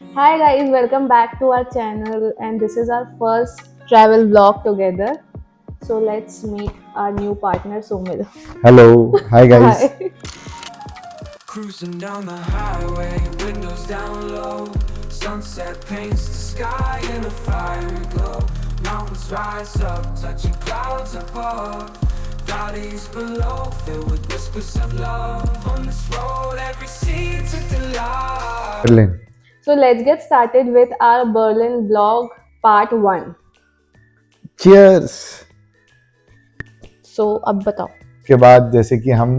Hi guys, welcome back to our channel and this is our first travel vlog together. So let's meet our new partner Somil. Hello, hi guys. Hi. Cruising down the highway, windows down low. Sunset paints the sky in a fiery glow. Mountains rise up, touching clouds above. Valleys below, filled with whispers of love. On this road, every seed's a delight. Berlin. So let's get started with our Berlin vlog part 1. Cheers. So अब बताओ. के बाद जैसे कि हम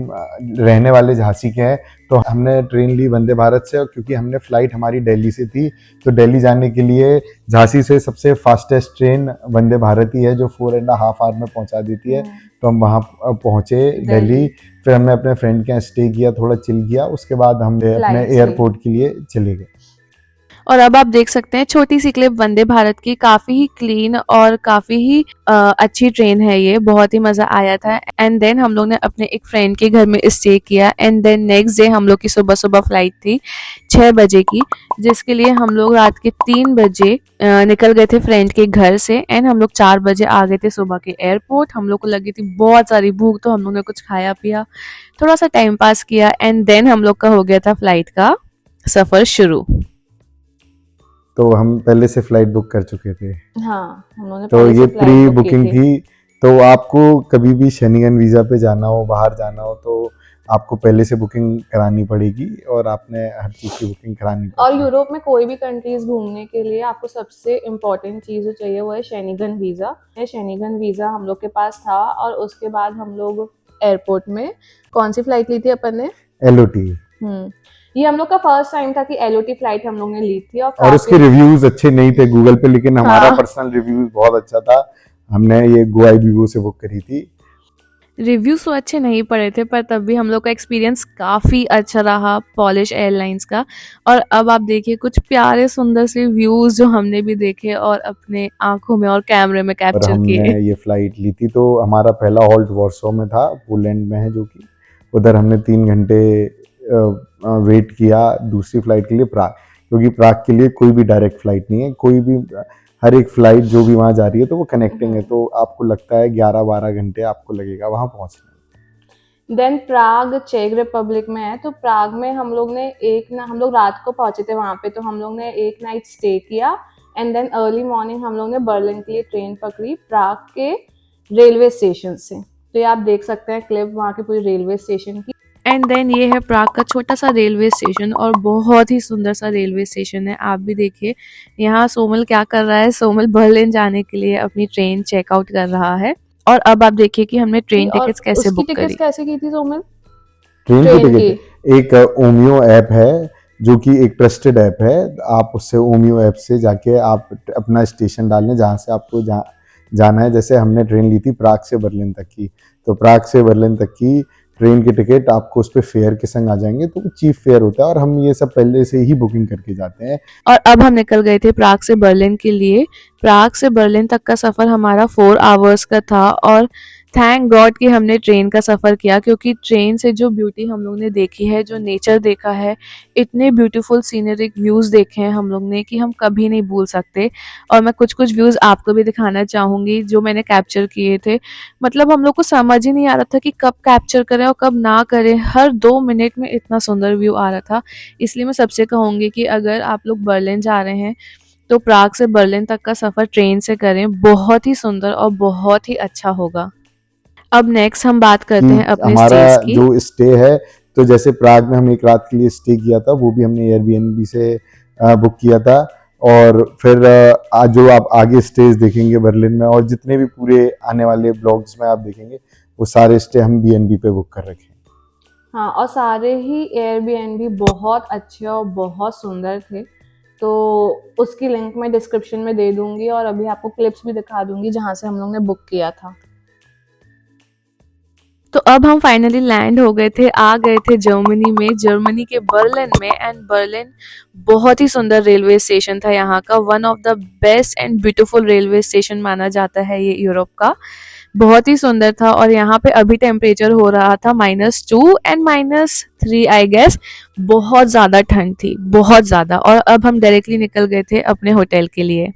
रहने वाले झांसी के हैं, तो हमने ट्रेन ली वंदे भारत से, और क्योंकि हमने फ्लाइट हमारी दिल्ली से थी, तो दिल्ली जाने के लिए झांसी से सबसे फास्टेस्ट ट्रेन वंदे भारत ही है, जो 4.5 आवर में पहुंचा देती है। तो हम वहाँ पहुँचे दिल्ली। फिर हमने अपने फ्रेंड के यहाँ स्टे किया, थोड़ा चिल किया, उसके बाद हम अपने एयरपोर्ट के लिए चले गए। और अब आप देख सकते हैं छोटी सी क्लिप वंदे भारत की, काफी ही क्लीन और काफी ही अच्छी ट्रेन है ये, बहुत ही मजा आया था। एंड देन हम लोग ने अपने एक फ्रेंड के घर में स्टे किया एंड देन नेक्स्ट डे हम लोग की सुबह सुबह फ्लाइट थी 6 बजे की, जिसके लिए हम लोग रात के 3 बजे निकल गए थे फ्रेंड के घर से एंड हम लोग 4 बजे आ गए थे सुबह के एयरपोर्ट। हम लोग को लगी थी बहुत सारी भूख, तो हम लोग ने कुछ खाया पिया, थोड़ा सा टाइम पास किया एंड देन हम लोग का हो गया था फ्लाइट का सफर शुरू। तो हम पहले से फ्लाइट बुक कर चुके थे। हाँ, हमने तो ये प्री बुकिंग थी। तो आपको कभी भी शेंगेन वीज़ा पे जाना हो, बाहर जाना हो, तो आपको पहले से बुकिंग करानी पड़ेगी और आपने हर चीज़ की बुकिंग करानी पड़ेगी। और यूरोप में कोई भी कंट्रीज घूमने के लिए आपको सबसे इम्पोर्टेंट चीज़ जो चाहिए वो है शेंगेन वीज़ा। शेंगेन वीज़ा हम लोग के पास था और उसके बाद हम लोग एयरपोर्ट में कौन सी फ्लाइट ली थी अपन ने? LOT। ये हम लोग का फर्स्ट टाइम था कि LOT फ्लाइट हम लोग ने ली थी और उसके रिव्यूज अच्छे नहीं थे गूगल पे, लेकिन हमारा हाँ। पर्सनल रिव्यूज बहुत अच्छा था। हमने ये गोआईबीबो से बुक करी थी। रिव्यूज तो अच्छे नहीं पड़े थे, पर तब भी हम लोग का एक्सपीरियंस काफ़ी अच्छा रहा पॉलिश एयरलाइंस का। और अब आप देखिए कुछ प्यारे सुंदर से व्यूज़ जो हमने भी देखे और अपने आंखों में और कैमरे में और कैप्चर हमने किए। ये फ्लाइट ली थी, तो हमारा पहला हॉल्ट वॉर्सो में था, पोलैंड में है, जो कि उधर हमने 3 घंटे वेट किया दूसरी फ्लाइट के लिए, प्राग। क्योंकि प्राग के लिए कोई भी डायरेक्ट फ्लाइट नहीं है, कोई भी हर एक फ्लाइट जो भी वहाँ जा रही है तो वो कनेक्टिंग है, तो आपको लगता है 11-12 घंटे आपको लगेगा वहाँ पहुँचने में। देन प्राग चेक रिपब्लिक में है, तो प्राग में हम लोग रात को पहुंचे थे वहाँ पे, तो हम लोग ने एक नाइट स्टे किया एंड देन अर्ली मॉर्निंग हम लोग ने बर्लिन के लिए ट्रेन पकड़ी प्राग के रेलवे स्टेशन से। तो ये आप देख सकते हैं क्लिप वहाँ की पूरी रेलवे स्टेशन की। एंड देन ये है प्राग का छोटा सा रेलवे स्टेशन और बहुत ही सुंदर सा रेलवे स्टेशन है। आप भी देखिए यहाँ सोमल क्या कर रहा है। सोमल बर्लिन जाने के लिए अपनी ट्रेन चेकआउट कर रहा है। और अब आप देखिए कि हमने ट्रेन टिकट्स कैसे बुक करी। कैसे की थी सोमल? ट्रेन की टिकट एक ओमियो ऐप है, जो कि एक ट्रस्टेड ऐप है। आप उससे ओमियो ऐप से जाके आप अपना स्टेशन डालने जहाँ से आपको जाना है। जैसे हमने ट्रेन ली थी प्राग से बर्लिन तक की, तो प्राग से बर्लिन तक की ट्रेन की टिकट आपको उस पर फेयर के संग आ जाएंगे, तो वो चीप फेयर होता है और हम ये सब पहले से ही बुकिंग करके जाते हैं। और अब हम निकल गए थे प्राग से बर्लिन के लिए। प्राग से बर्लिन तक का सफ़र हमारा 4 आवर्स का था और थैंक गॉड कि हमने ट्रेन का सफ़र किया, क्योंकि ट्रेन से जो ब्यूटी हम लोग ने देखी है, जो नेचर देखा है, इतने ब्यूटीफुल सीनरिक व्यूज़ देखे हैं हम लोग ने कि हम कभी नहीं भूल सकते। और मैं कुछ कुछ व्यूज़ आपको भी दिखाना चाहूँगी जो मैंने कैप्चर किए थे। मतलब हम लोग को समझ ही नहीं आ रहा था कि कब कैप्चर करें और कब ना करें, हर 2 मिनट में इतना सुंदर व्यू आ रहा था। इसलिए मैं सबसे कहूँगी कि अगर आप लोग बर्लिन जा रहे हैं तो प्राग से बर्लिन तक का सफ़र ट्रेन से करें, बहुत ही सुंदर और बहुत ही अच्छा होगा। अब नेक्स्ट हम बात करते हैं अपने हमारा स्टेज की। जो स्टे है, तो जैसे प्राग में हम एक रात के लिए स्टे किया था, वो भी हमने एयरबीएनबी से बुक किया था। और फिर आज जो आप आगे स्टेज देखेंगे बर्लिन में, और जितने भी पूरे आने वाले ब्लॉग्स में आप देखेंगे, वो सारे स्टे हम BNB पे बुक कर रखे हैं। हाँ, और सारे ही एयरबीएनबी बहुत अच्छे और बहुत सुंदर थे, तो उसकी लिंक मैं डिस्क्रिप्शन में दे दूंगी और अभी आपको क्लिप्स भी दिखा दूंगी जहाँ से हम लोग ने बुक किया था। तो अब हम फाइनली लैंड हो गए थे, आ गए थे जर्मनी में, जर्मनी के बर्लिन में। एंड बर्लिन बहुत ही सुंदर रेलवे स्टेशन था यहाँ का, one of the best and beautiful railway station माना जाता है ये यूरोप का। बहुत ही सुंदर था। और यहाँ पे अभी टेम्परेचर हो रहा था -2 एंड -3 आई गेस। बहुत ज़्यादा ठंड थी, बहुत ज़्यादा। और अब हम डायरेक्टली निकल गए थे अपने होटल के लिए।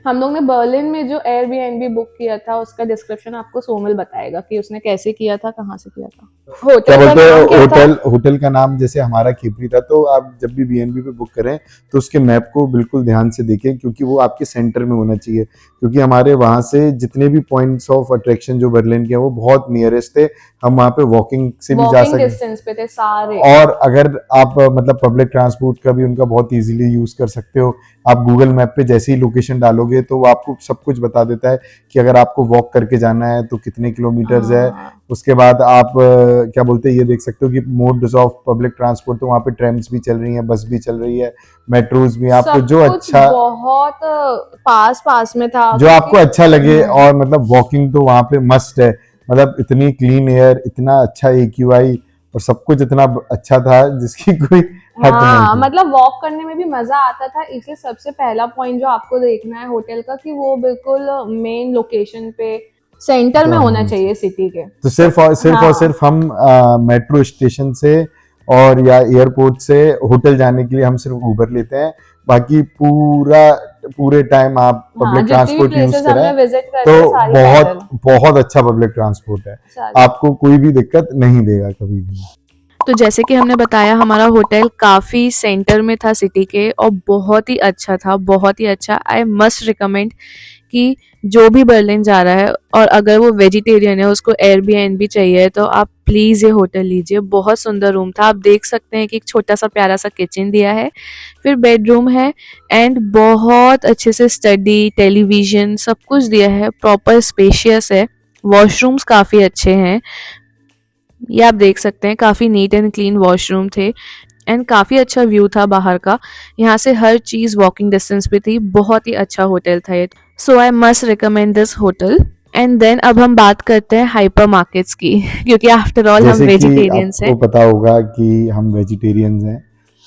हम लोग ने बर्लिन में जो एयरबीएनबी बुक किया था उसका डिस्क्रिप्शन आपको सोमल बताएगा कि उसने कैसे किया था, कहाँ से किया था। क्या होटल का बोलते हैं, नाम क्या था? होटल का नाम जैसे हमारा खिपरी था, तो आप जब भी बीएनबी पे बुक करें तो उसके मैप को बिल्कुल ध्यान से देखें, क्योंकि वो आपके सेंटर में होना चाहिए। क्योंकि हमारे वहाँ से जितने भी पॉइंट्स ऑफ अट्रैक्शन जो बर्लिन के हैं वो बहुत नियरेस्ट थे, हम वहाँ पे वॉकिंग से भी जा वॉकिंग सकते। डिस्टेंस पे थे सारे। और अगर आप मतलब पब्लिक ट्रांसपोर्ट का भी उनका बहुत इजीली यूज कर सकते हो। आप गूगल मैप पे जैसे ही लोकेशन डालोगे तो वो आपको सब कुछ बता देता है कि अगर आपको वॉक करके जाना है तो कितने किलोमीटर्स है। हाँ, उसके बाद आप क्या बोलते हैं, ये देख सकते हो कि मोड्स ऑफ पब्लिक ट्रांसपोर्ट, तो वहाँ पे ट्रेन्स भी चल रही हैं, बस भी चल रही है, मेट्रोज भी। आपको सब जो कुछ अच्छा, बहुत पास पास में था जो आपको क्योंकि अच्छा लगे। और मतलब वॉकिंग तो वहाँ पे मस्ट है। मतलब इतनी क्लीन एयर, इतना अच्छा AQI और सब कुछ इतना अच्छा था जिसकी कोई हद नहीं हाँ, थी। मतलब वॉक करने में भी मजा आता था। इसलिए सबसे पहला पॉइंट जो आपको देखना है होटल का कि वो बिल्कुल मेन लोकेशन पे सेंटर में होना चाहिए सिटी के। तो सिर्फ और हाँ, सिर्फ हम मेट्रो स्टेशन से और या एयरपोर्ट से होटल जाने के लिए हम सिर्फ उबर लेते हैं। बाकी पूरे टाइम आप हाँ, पब्लिक जितनी भी ट्रांसपोर्ट यूज प्लेसेस करें हमने विजिट तो करी है सारी पैदल। बहुत अच्छा पब्लिक ट्रांसपोर्ट है। सारी। आपको कोई भी दिक्कत नहीं देगा कभी भी। तो जैसे कि हमने बताया, हमारा होटल काफ़ी सेंटर में था सिटी के और बहुत ही अच्छा था, बहुत ही अच्छा। आई मस्ट रिकमेंड कि जो भी बर्लिन जा रहा है और अगर वो वेजिटेरियन है, उसको एयरबीएनबी चाहिए, तो आप प्लीज़ ये होटल लीजिए। बहुत सुंदर रूम था। आप देख सकते हैं कि एक छोटा सा प्यारा सा किचन दिया है, फिर बेडरूम है एंड बहुत अच्छे से स्टडी, टेलीविज़न सब कुछ दिया है। प्रॉपर स्पेशियस है। वॉशरूम्स काफ़ी अच्छे हैं, ये आप देख सकते हैं। काफ़ी नीट एंड क्लीन वॉशरूम थे एंड काफ़ी अच्छा व्यू था बाहर का। यहाँ से हर चीज़ वॉकिंग डिस्टेंस पे थी। बहुत ही अच्छा होटल था ये। So I must recommend this hotel. And then अब हम बात करते हैं हाइपर मार्केट्स की क्योंकि आफ्टर ऑल हम जैसे कि वेजिटेरियंस हैं। आपको पता होगा कि हम वेजिटेरियंस हैं,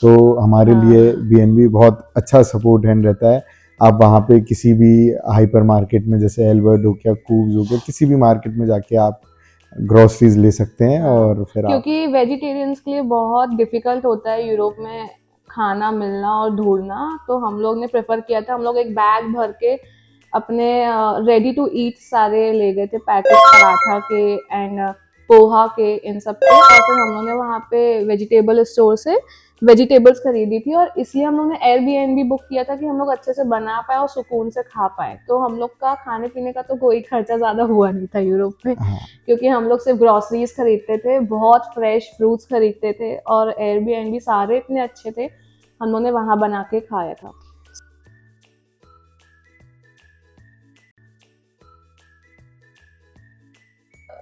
तो हमारे हाँ। लिए बीएनबी बहुत अच्छा सपोर्ट हैंड रहता है। आप वहाँ पे किसी भी हाइपर मार्केट में, जैसे एल्बर्ट हो गया, कूव्स हो गया, किसी भी मार्केट में जाके आप ग्रोसरीज ले सकते हैं। हाँ, और फिर आप क्योंकि वेजिटेरियंस के लिए बहुत डिफिकल्ट होता है यूरोप में खाना मिलना और ढूंढना। तो हम लोग ने प्रेफर किया था, हम लोग एक बैग भर के अपने रेडी टू ईट सारे ले गए थे, पैकेट पराठा के एंड पोहा के, इन सब के। और फिर हम लोग ने वहाँ पे वेजिटेबल स्टोर से वेजिटेबल्स खरीदी थी। और इसलिए हम लोग ने एयरबीएनबी बुक किया था कि हम लोग अच्छे से बना पाए और सुकून से खा पाए। तो हम लोग का खाने पीने का तो कोई खर्चा ज़्यादा हुआ नहीं था यूरोप में, हाँ, क्योंकि हम लोग सिर्फ ग्रॉसरीज खरीदते थे, बहुत फ्रेश फ्रूट्स खरीदते थे और एयरबीएनबी सारे इतने अच्छे थे, हम लोगों ने वहाँ बना के खाया था।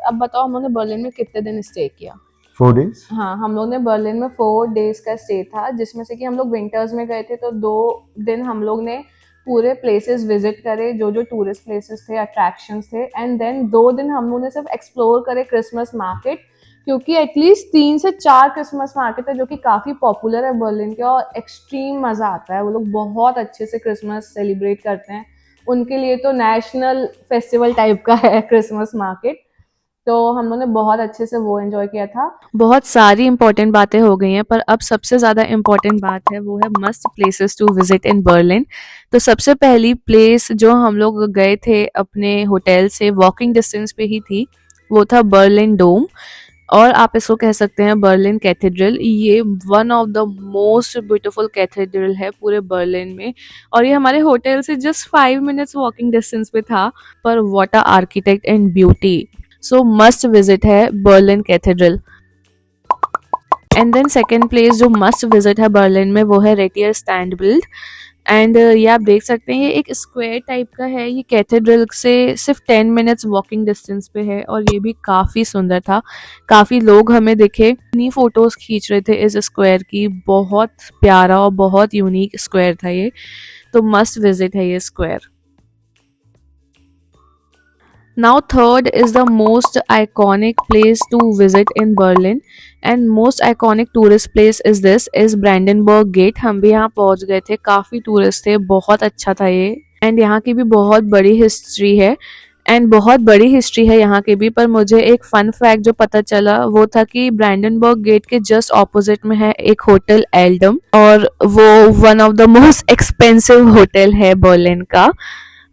अब बताओ, हम लोगों ने बर्लिन में कितने दिन स्टे किया? 4 days। हाँ, हम लोग ने बर्लिन में 4 डेज का स्टे था, जिसमें से कि हम लोग विंटर्स में गए थे। तो 2 दिन हम लोग ने पूरे प्लेसेस विजिट करे, जो जो टूरिस्ट प्लेसेस थे, अट्रैक्शंस थे। एंड देन 2 दिन हम लोग ने सिर्फ एक्सप्लोर करे क्रिसमस मार्केट, क्योंकि एटलीस्ट 3 से 4 क्रिसमस मार्केट है जो कि काफ़ी पॉपुलर है बर्लिन के, और एक्सट्रीम मज़ा आता है। वो लोग बहुत अच्छे से क्रिसमस सेलिब्रेट करते हैं। उनके लिए तो नेशनल फेस्टिवल टाइप का है क्रिसमस मार्केट। तो हम लोगों ने बहुत अच्छे से वो एंजॉय किया था। बहुत सारी इंपॉर्टेंट बातें हो गई हैं, पर अब सबसे ज़्यादा इम्पॉर्टेंट बात है, वो है must places to visit in Berlin. तो सबसे पहली प्लेस जो हम लोग गए थे अपने होटल से वॉकिंग डिस्टेंस पे ही थी, वो था बर्लिन डोम, और आप इसको कह सकते हैं बर्लिन कैथेड्रल। ये one of the most beautiful cathedral है पूरे बर्लिन में, और ये हमारे होटल से जस्ट 5 मिनट्स वॉकिंग डिस्टेंस पे था। पर what a architect and beauty. So must visit है Berlin cathedral. And then second place जो मस्ट विजिट है बर्लिन में, वो है रेटियर स्टैंड बिल्ड। एंड ये आप देख सकते हैं, ये एक स्क्वायर टाइप का है। ये कैथेड्रल से सिर्फ 10 मिनट्स वॉकिंग डिस्टेंस पे है, और ये भी काफ़ी सुंदर था। काफ़ी लोग हमें दिखे, इतनी फ़ोटोज़ खींच रहे थे इस स्क्वायर की। बहुत प्यारा और बहुत यूनिक स्क्वायर था ये, तो मस्ट विजिट है ये square. Now third is the most iconic place to visit in Berlin, and most iconic tourist place is Brandenburg Gate। हम भी यहाँ पहुँच गए थे, काफ़ी टूरिस्ट थे, बहुत अच्छा था ये। एंड यहाँ की भी बहुत बड़ी हिस्ट्री है। एंड बहुत बड़ी हिस्ट्री है यहाँ की भी। पर मुझे एक फन फैक्ट जो पता चला वो था कि ब्रांडनबर्ग गेट के जस्ट ऑपोजिट में है एक होटल एल्डम, और वो one of the most expensive hotel है बर्लिन का।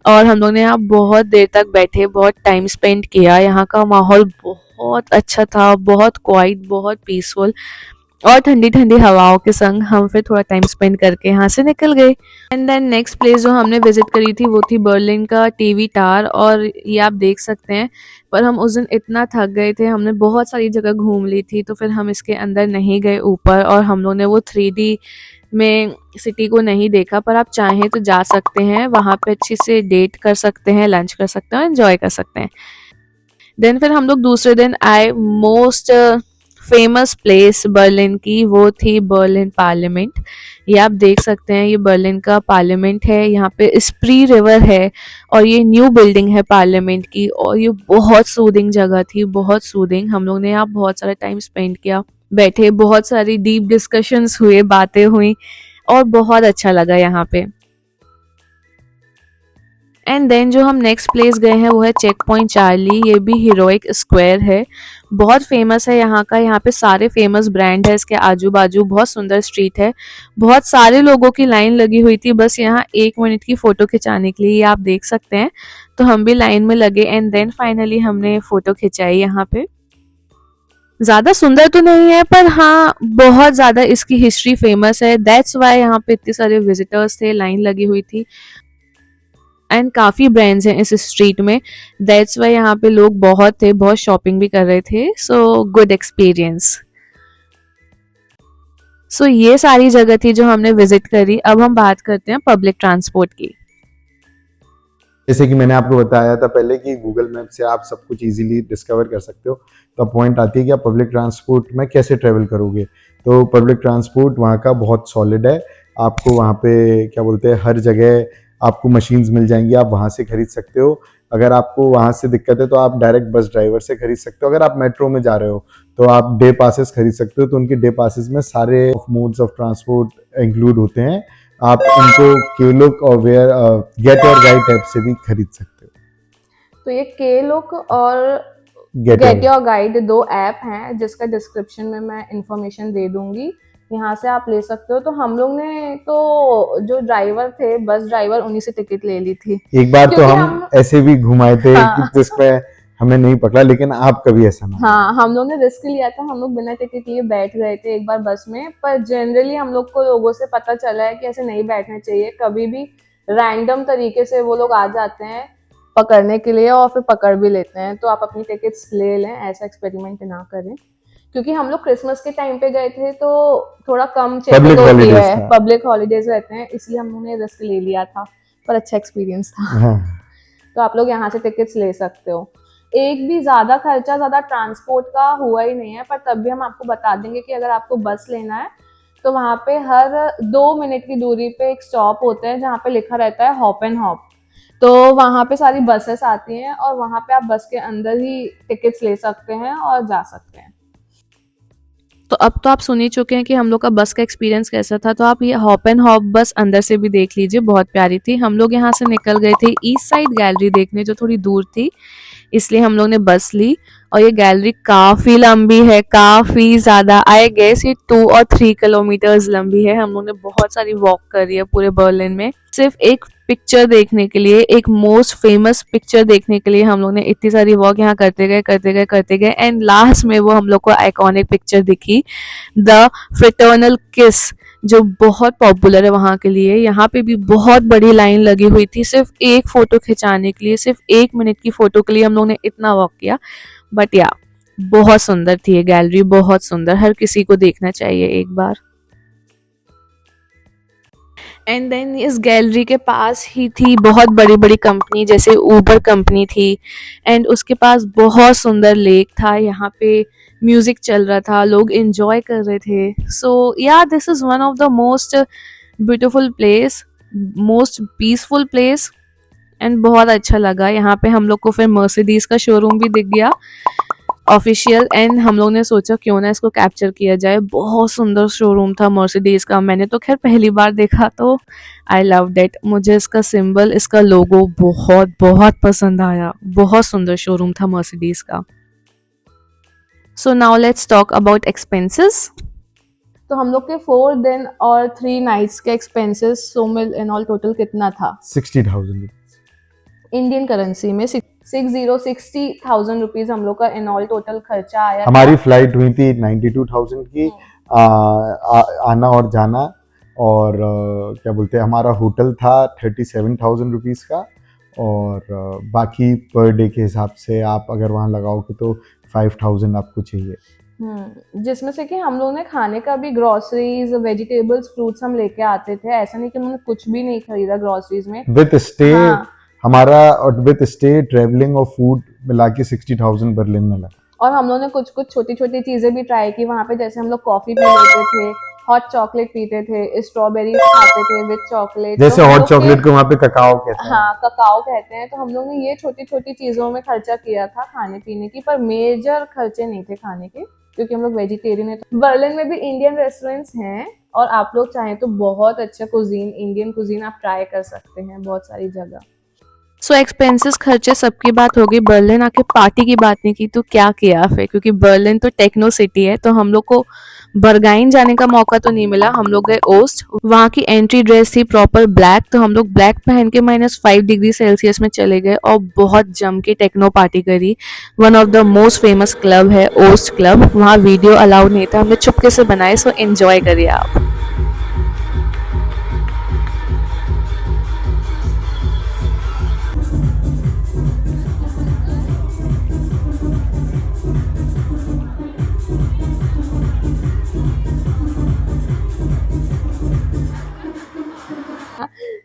और हम लोग ने यहाँ बहुत देर तक बैठे, बहुत टाइम स्पेंड किया। यहाँ का माहौल बहुत अच्छा था, बहुत क्वाइट, बहुत पीसफुल, और ठंडी ठंडी हवाओं के संग हम फिर थोड़ा टाइम स्पेंड करके यहाँ से निकल गए। एंड देन नेक्स्ट प्लेस जो हमने विजिट करी थी वो थी बर्लिन का टीवी टावर। और ये आप देख सकते हैं, पर हम उस दिन इतना थक गए थे, हमने बहुत सारी जगह घूम ली थी, तो फिर हम इसके अंदर नहीं गए ऊपर, और हम लोग ने वो 3D में सिटी को नहीं देखा। पर आप चाहें तो जा सकते हैं वहाँ पे, अच्छी से डेट कर सकते हैं, लंच कर सकते हैं, एंजॉय कर सकते हैं। देन फिर हम लोग दूसरे दिन आए मोस्ट फेमस प्लेस बर्लिन की, वो थी बर्लिन पार्लियामेंट। ये आप देख सकते हैं, ये बर्लिन का पार्लियामेंट है। यहाँ पे स्प्री रिवर है और ये न्यू बिल्डिंग है पार्लियामेंट की, और ये बहुत सूदिंग जगह थी, बहुत सूदिंग। हम लोग ने यहाँ बहुत सारा टाइम स्पेंड किया, बैठे, बहुत सारी डीप डिस्कशंस हुए, बातें हुई, और बहुत अच्छा लगा यहाँ पे। एंड देन जो हम नेक्स्ट प्लेस गए हैं वो है चेक पॉइंट चार्ली। ये भी हीरोइक स्क्वायर है, बहुत फेमस है यहाँ का। यहाँ पे सारे फेमस ब्रांड है इसके आजू बाजू, बहुत सुंदर स्ट्रीट है, बहुत सारे लोगों की लाइन लगी हुई थी बस यहाँ 1 मिनट की फ़ोटो खिंचाने के लिए, ये आप देख सकते हैं। तो हम भी लाइन में लगे, एंड देन फाइनली हमने फ़ोटो खिंचाई यहाँ पे। ज़्यादा सुंदर तो नहीं है, पर हाँ बहुत ज़्यादा इसकी हिस्ट्री फेमस है, दैट्स वाई यहाँ पे इतने सारे विजिटर्स थे, लाइन लगी हुई थी। एंड काफ़ी ब्रांड्स हैं इस स्ट्रीट में, दैट्स वाई यहाँ पे लोग बहुत थे, बहुत शॉपिंग भी कर रहे थे। So good experience. सो ये सारी जगह थी जो हमने विजिट करी। अब हम बात करते हैं पब्लिक ट्रांसपोर्ट की। जैसे कि मैंने आपको बताया था पहले कि गूगल मैप से आप सब कुछ इजीली डिस्कवर कर सकते हो, तो अब पॉइंट आती है कि आप पब्लिक ट्रांसपोर्ट में कैसे ट्रेवल करोगे। तो पब्लिक ट्रांसपोर्ट वहाँ का बहुत सॉलिड है, आपको वहाँ पे क्या बोलते हैं, हर जगह आपको मशीन्स मिल जाएंगी, आप वहाँ से खरीद सकते हो। अगर आपको वहाँ से दिक्कत है तो आप डायरेक्ट बस ड्राइवर से खरीद सकते हो। अगर आप मेट्रो में जा रहे हो तो आप डे पासेस खरीद सकते हो, तो उनके डे पासेस में सारे मोड्स ऑफ ट्रांसपोर्ट इंक्लूड होते हैं। आप उनको केलोक और गेट योर गाइड ऐप से भी खरीद सकते हो। तो ये केलोक और get get your guide 2 app हैं जिसका डिस्क्रिप्शन में मैं इंफॉर्मेशन दे दूंगी, यहाँ से आप ले सकते हो। तो हम लोग ने तो जो ड्राइवर थे, बस ड्राइवर, उन्हीं से टिकट ले ली थी। एक बार तो क्योंकि हम ऐसे भी घुमाए थे हाँ। कि जिसमें हमें नहीं पकड़ा, लेकिन आप कभी ऐसा ना। हाँ, हम लोग ने रिस्क लिया था, हम लोग बिना टिकट लिए बैठ गए थे एक बार बस में। पर जनरली हम लोग को लोगों से पता चला है कि ऐसे नहीं बैठना चाहिए, कभी भी रैंडम तरीके से वो लोग आ जाते हैं पकड़ने के लिए और फिर पकड़ भी लेते हैं। तो आप अपनी टिकट्स ले लें, ऐसा एक्सपेरिमेंट ना करें। क्योंकि हम लोग क्रिसमस के टाइम पे गए थे तो थोड़ा कम चेकिंग Public होती holidays है, था। पब्लिक हॉलीडेज रहते हैं, इसलिए हम लोगों ने रिस्क ले लिया था, पर अच्छा एक्सपीरियंस था। हाँ। तो आप लोग यहाँ से टिकट्स ले सकते हो। एक भी ज़्यादा खर्चा ज़्यादा ट्रांसपोर्ट का हुआ ही नहीं है, पर तब भी हम आपको बता देंगे कि अगर आपको बस लेना है तो वहाँ पे हर 2 मिनट की दूरी पे एक स्टॉप होता है जहाँ पे लिखा रहता है हॉप एंड हॉप। तो वहाँ पे सारी बसेस आती हैं और वहाँ पे आप बस के अंदर ही टिकट्स ले सकते हैं और जा सकते हैं। तो अब तो आप सुन ही चुके हैं कि हम लोग का बस का एक्सपीरियंस कैसा था, तो आप ये हॉप एंड हॉप बस अंदर से भी देख लीजिए, बहुत प्यारी थी। हम लोग यहाँ से निकल गए थे ईस्ट साइड गैलरी देखने, जो थोड़ी दूर थी, इसलिए हम लोग ने बस ली। और ये गैलरी काफ़ी लंबी है, काफ़ी ज़्यादा, आई गेस ये 2 और 3 किलोमीटर्स लंबी है। हम लोग ने बहुत सारी वॉक करी है पूरे बर्लिन में, सिर्फ एक पिक्चर देखने के लिए, एक मोस्ट फेमस पिक्चर देखने के लिए हम लोग ने इतनी सारी वॉक यहाँ करते गए एंड लास्ट में वो हम लोग को आइकॉनिक पिक्चर दिखी, द फ्रेटर्नल किस, जो बहुत पॉपुलर है वहाँ के लिए। यहाँ पे भी बहुत बड़ी लाइन लगी हुई थी सिर्फ एक फ़ोटो खिंचाने के लिए, सिर्फ 1 मिनट की फ़ोटो के लिए हम लोग ने इतना वॉक किया। बट या बहुत सुंदर थी ये गैलरी, बहुत सुंदर, हर किसी को देखना चाहिए एक बार। एंड देन इस गैलरी के पास ही थी बहुत बड़ी बड़ी कंपनी, जैसे ऊबर कंपनी थी, एंड उसके पास बहुत सुंदर लेक था, यहाँ पे म्यूजिक चल रहा था, लोग एंजॉय कर रहे थे। सो या this is one of the most beautiful place, most peaceful place, and बहुत अच्छा लगा। यहाँ पे हम लोग को फिर मर्सिडीज़ का शोरूम भी दिख गया। ऑफिशियल एंड हम लोग ने सोचा क्यों ना इसको कैप्चर किया जाए। बहुत सुंदर शोरूम था मर्सिडीज का, मैंने तो खैर पहली बार देखा तो आई लव्ड इट। मुझे इसका सिंबल, इसका लोगो बहुत बहुत पसंद आया। बहुत सुंदर शोरूम था मर्सिडीज का। So now let's talk about expenses. तो हम लोग के 4 दिन और 3 नाइट्स के expenses Somil in all total कितना था 60,000 इंडियन करेंसी में? 60,000 रुपीज हम लोग का इन ऑल टोटल खर्चा आया हमारी था। फ्लाइट हुई थी 92,000 की, आना और जाना, और क्या बोलते हैं, हमारा होटल था 37,000 रुपीज़ का, और बाकी पर डे के हिसाब से आप अगर वहाँ लगाओगे तो 5,000 आपको चाहिए। जिसमें से कि हम लोग ने खाने का भी, ग्रोसरीज, वेजिटेबल्स, फ्रूट्स हम लेके आते थे। ऐसा नहीं कि हमने कुछ भी नहीं खरीदा ग्रोसरीज में। विद स्टे हाँ। हमारा, और विद स्टे, ट्रेवलिंग और फूड मिला के 60,000 बर्लिन में लगा। और हम लोग ने कुछ कुछ छोटी छोटी चीजें भी ट्राई की वहाँ पे, जैसे हम लोग कॉफी पी लेते थे, हॉट चॉकलेट पीते थे, स्ट्रॉबेरीज खाते थे विद चॉकलेट। जैसे हॉट चॉकलेट को वहाँ पे ककाओ कहते हैं। हाँ, ककाओ कहते हैं। तो हम लोग ने ये छोटी छोटी चीजों में खर्चा किया था खाने पीने की, पर मेजर खर्चे नहीं थे खाने के, क्योंकि हम लोग वेजिटेरियन है। तो बर्लिन में भी इंडियन रेस्टोरेंट्स हैं, और आप लोग चाहें तो बहुत अच्छा कुजीन, इंडियन कुजीन आप ट्राई कर सकते हैं बहुत सारी जगह। सो एक्सपेंसेस, खर्चे सबकी बात होगी। बर्लिन आके पार्टी की बात नहीं की तो क्या किया फिर, क्योंकि बर्लिन तो टेक्नो सिटी है। तो हम लोग को बर्गाइन जाने का मौका तो नहीं मिला। हम लोग गए ओस्ट। वहाँ की एंट्री ड्रेस थी प्रॉपर ब्लैक, तो हम लोग ब्लैक पहन के -5 डिग्री सेल्सियस में चले गए और बहुत जम के टेक्नो पार्टी करी। One of the most famous club है ओस्ट क्लब। वहाँ वीडियो अलाउड नहीं था, हमने चुपके से बनाए। सो एंजॉय करिए आप।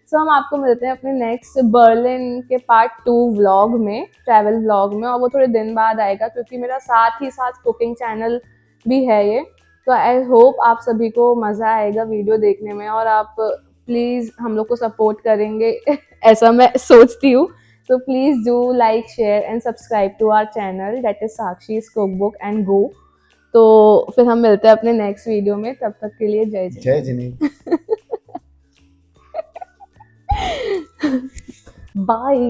सो हम आपको मिलते हैं अपने नेक्स्ट बर्लिन के पार्ट 2 व्लॉग में, ट्रैवल व्लॉग में, और वो थोड़े दिन बाद आएगा, क्योंकि मेरा साथ ही साथ कुकिंग चैनल भी है ये। तो आई होप आप सभी को मज़ा आएगा वीडियो देखने में, और आप प्लीज़ हम लोग को सपोर्ट करेंगे ऐसा मैं सोचती हूँ। तो please do like, share and subscribe to our channel, that is Sakshi's cookbook and go. तो फिर हम मिलते हैं अपने नेक्स्ट वीडियो में, तब तक के लिए जय जय। जय जिनी। Bye.